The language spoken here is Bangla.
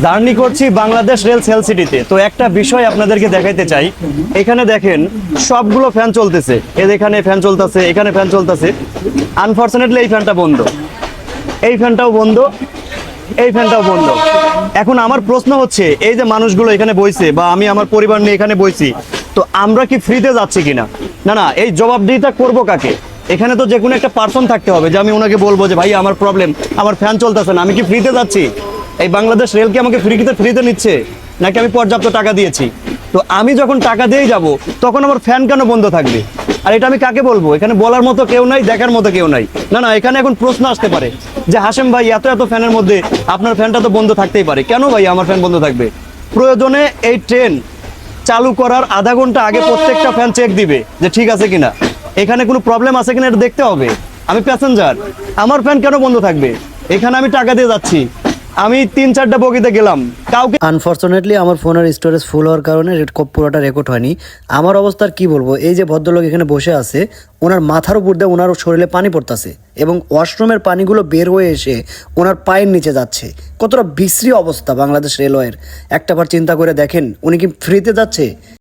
জার্নি করছি বাংলাদেশ রেল সেল সিটিতে। তো একটা বিষয় আপনাদেরকে দেখাইতে চাই, এখানে দেখেন সবগুলো ফ্যান চলতেছে, এখানে ফ্যান চলতেছে, এখানে ফ্যান চলতেছে। আনফরচুনেটলি এই ফ্যানটা বন্ধ, এই ফ্যানটাও বন্ধ, এই ফ্যানটাও বন্ধ। এখন আমার প্রশ্ন হচ্ছে, এই যে মানুষগুলো এখানে বইছে বা আমি আমার পরিবার নিয়ে এখানে বইছি, তো আমরা কি ফ্রিতে যাচ্ছি কিনা? না না, এই জবাবদিহিতা করবো কাকে? এখানে তো যে কোনো একটা পার্সন থাকতে হবে যে আমি ওনাকে বলবো যে ভাই আমার প্রবলেম, আমার ফ্যান চলতেছে না, আমি কি ফ্রিতে যাচ্ছি? এই বাংলাদেশ রেল কি আমাকে ফ্রিতে নিচ্ছে, নাকি আমি পর্যাপ্ত টাকা দিয়েছি? তো আমি যখন টাকা দিয়েই যাব, তখন আমার ফ্যান কেন বন্ধ থাকবে? আর এটা আমি কাকে বলবো? এখানে বলার মতো কেউ নাই, দেখার মতো কেউ নাই। না না, এখানে এখন প্রশ্ন আসতে পারে যে হাশেম ভাই, এত এত ফ্যানের মধ্যে আপনার ফ্যানটা তো বন্ধ থাকতেই পারে, কেন ভাই আমার ফ্যান বন্ধ থাকবে? প্রয়োজনে এই ট্রেন চালু করার আধা ঘন্টা আগে প্রত্যেকটা ফ্যান চেক দিবে যে ঠিক আছে কিনা, এখানে কোনো প্রবলেম আছে কিনা এটা দেখতে হবে। আমি প্যাসেঞ্জার, আমার ফ্যান কেন বন্ধ থাকবে? এখানে আমি টাকা দিয়ে যাচ্ছি, আমি 3-4টা বগিতে গেলাম, কাউকে আনফরচুনেটলি আমার ফোনের স্টোরেজ ফুল হওয়ার কারণে পুরোটা রেকর্ড হয়নি। আমার অবস্থার কি বলবো, এই যে ভদ্রলোক এখানে বসে আছে, ওনার মাথার উপর দিয়ে ওনার শরীরে পানি পড়তেছে এবং ওয়াশরুমের পানিগুলো বের হয়ে এসে ওনার পায়ের নিচে যাচ্ছে। কতটা বিশ্রী অবস্থা বাংলাদেশ রেলওয়ের, একটাবার চিন্তা করে দেখেন, উনি কি ফ্রিতে যাচ্ছে?